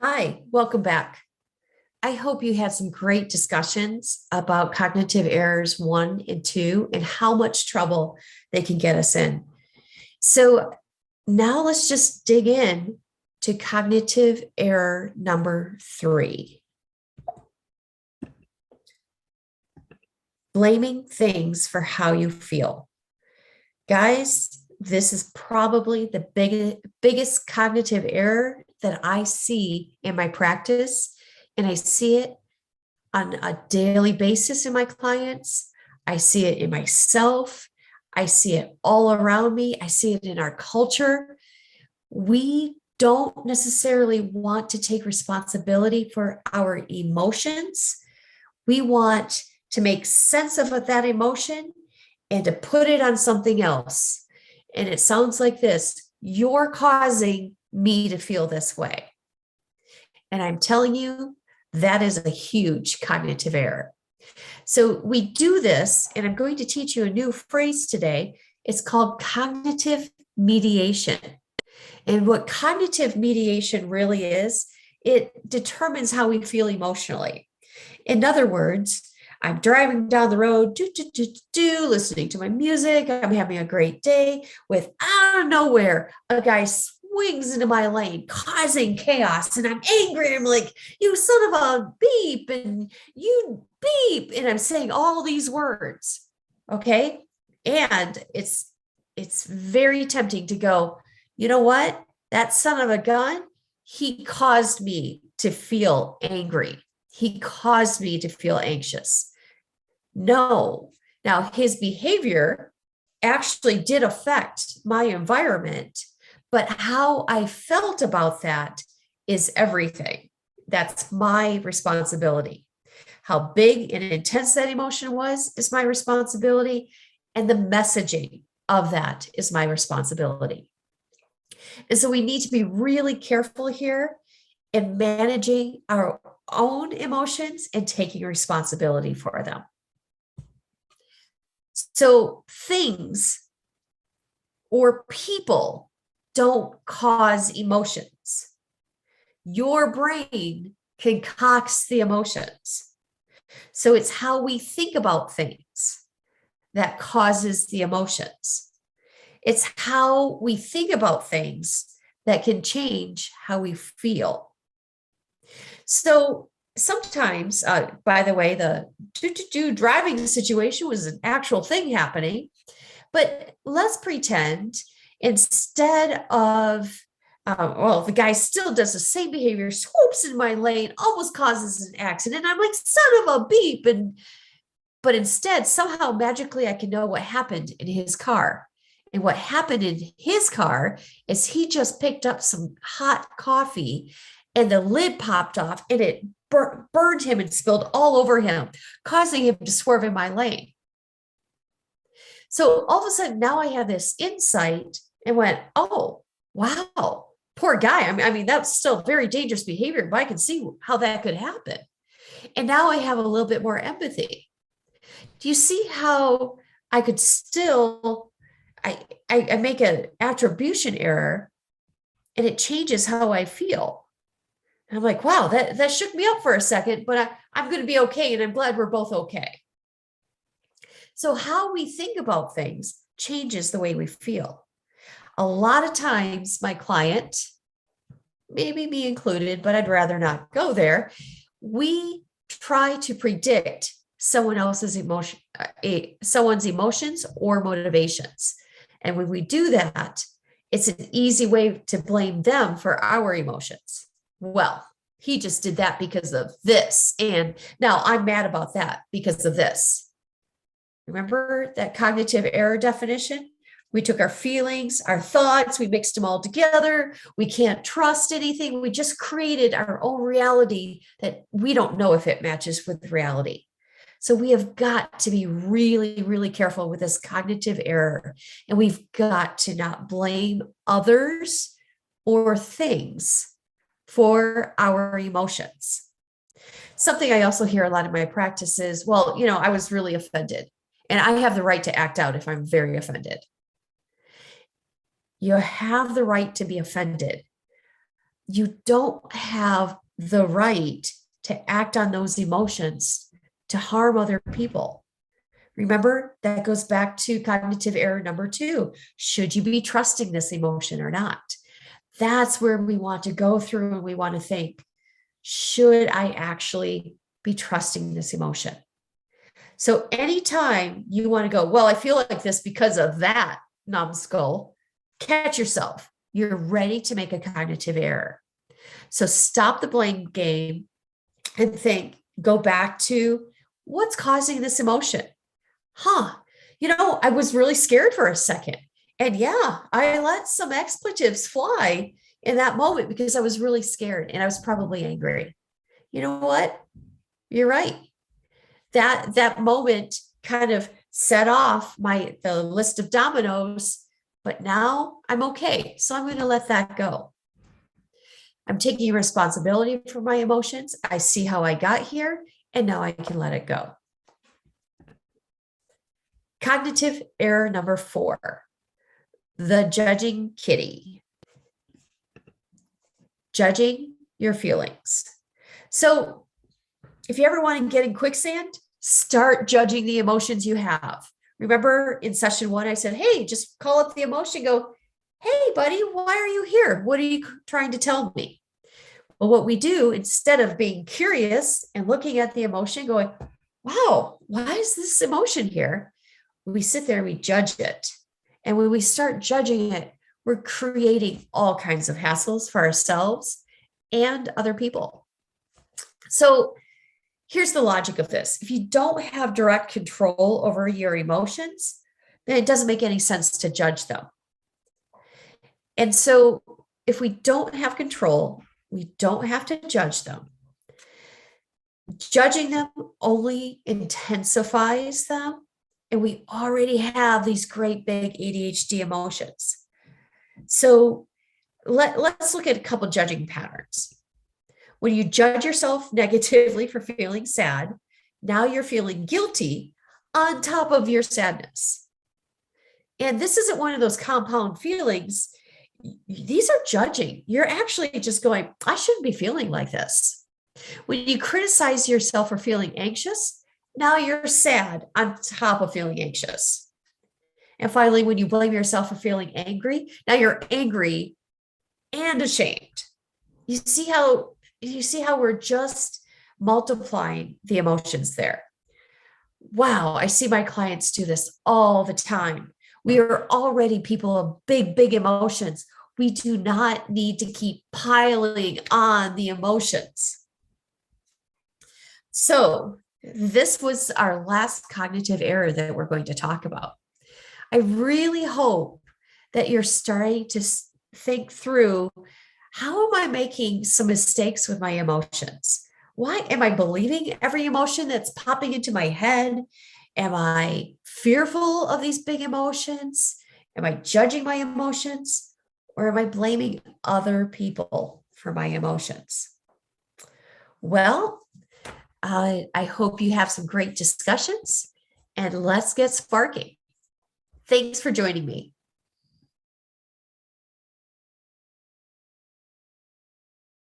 Hi, welcome back. I hope you had some great discussions about cognitive errors one and two and how much trouble they can get us in. So now let's just dig in to cognitive error number three, blaming things for how you feel. Guys, this is probably the biggest cognitive error that I see in my practice, and I see it on a daily basis in my clients. I see it in myself. I see it all around me. I see it in our culture. We don't necessarily want to take responsibility for our emotions. We want to make sense of that emotion and to put it on something else. And it sounds like this: you're causing me to feel this way. And I'm telling you, that is a huge cognitive error. So we do this, and I'm going to teach you a new phrase today. It's called cognitive mediation. And what cognitive mediation really is, it determines how we feel emotionally. In other words, I'm driving down the road, listening to my music. I'm having a great day with, out of nowhere, a guy swings into my lane, causing chaos. And I'm angry. I'm like, you son of a beep, and you beep. And I'm saying all these words. Okay. And it's very tempting to go, you know what? That son of a gun, he caused me to feel angry. He caused me to feel anxious. No. Now, his behavior actually did affect my environment, but how I felt about that is everything. That's my responsibility. How big and intense that emotion was is my responsibility, and the messaging of that is my responsibility. And so we need to be really careful here in managing our own emotions and taking responsibility for them. So things or people don't cause emotions. Your brain concocts the emotions. So it's how we think about things that causes the emotions. It's how we think about things that can change how we feel. So sometimes, by the way, the driving situation was an actual thing happening, but let's pretend instead of, the guy still does the same behavior, swoops in my lane, almost causes an accident. I'm like, son of a beep. But instead, somehow magically, I can know what happened in his car. And what happened in his car is he just picked up some hot coffee and the lid popped off and it burned him and spilled all over him, causing him to swerve in my lane. So all of a sudden now I have this insight and went, oh, wow, poor guy. I mean, that's still very dangerous behavior, but I can see how that could happen. And now I have a little bit more empathy. Do you see how I could still, I make an attribution error and it changes how I feel. And I'm like, wow, that shook me up for a second, but I'm going to be okay. And I'm glad we're both okay. So how we think about things changes the way we feel. A lot of times my client, maybe me included, but I'd rather not go there. We try to predict someone else's emotion, someone's emotions or motivations. And when we do that, it's an easy way to blame them for our emotions. Well, he just did that because of this. And now I'm mad about that because of this. Remember that cognitive error definition? We took our feelings, our thoughts, we mixed them all together. We can't trust anything. We just created our own reality that we don't know if it matches with reality. So we have got to be really, really careful with this cognitive error. And we've got to not blame others or things for our emotions. Something I also hear a lot in my practice is, well, I was really offended and I have the right to act out if I'm very offended. You have the right to be offended. you don't have the right to act on those emotions to harm other people. Remember, that goes back to cognitive error number 2. Should you be trusting this emotion or not? That's where we want to go through and we want to think, should I actually be trusting this emotion? So anytime you want to go, well, I feel like this because of that, numbskull, catch yourself. You're ready to make a cognitive error. So stop the blame game and think, go back to what's causing this emotion. I was really scared for a second. And yeah, I let some expletives fly in that moment because I was really scared and I was probably angry. You know what? You're right. That moment kind of set off the list of dominoes, but now I'm okay. So I'm going to let that go. I'm taking responsibility for my emotions. I see how I got here, and now I can let it go. Cognitive error number 4, the judging kitty. Judging your feelings. So if you ever want to get in quicksand, start judging the emotions you have. Remember in session 1, I said, hey, just call up the emotion, go, hey, buddy, why are you here? What are you trying to tell me? Well, what we do, instead of being curious and looking at the emotion, going, wow, why is this emotion here? We sit there and we judge it. And when we start judging it, we're creating all kinds of hassles for ourselves and other people. So here's the logic of this. If you don't have direct control over your emotions, then it doesn't make any sense to judge them. And so if we don't have control, we don't have to judge them. Judging them only intensifies them. And we already have these great big ADHD emotions. So let's look at a couple judging patterns. When you judge yourself negatively for feeling sad, now you're feeling guilty on top of your sadness. And this isn't one of those compound feelings. These are judging. You're actually just going, I shouldn't be feeling like this. When you criticize yourself for feeling anxious, now you're sad on top of feeling anxious. And finally, when you blame yourself for feeling angry, now you're angry and ashamed. You see how we're just multiplying the emotions there. Wow, I see my clients do this all the time. We are already people of big, big emotions. We do not need to keep piling on the emotions. So this was our last cognitive error that we're going to talk about. I really hope that you're starting to think through, how am I making some mistakes with my emotions? Why am I believing every emotion that's popping into my head? Am I fearful of these big emotions? Am I judging my emotions? Or am I blaming other people for my emotions? Well, I hope you have some great discussions, and let's get sparking. Thanks for joining me.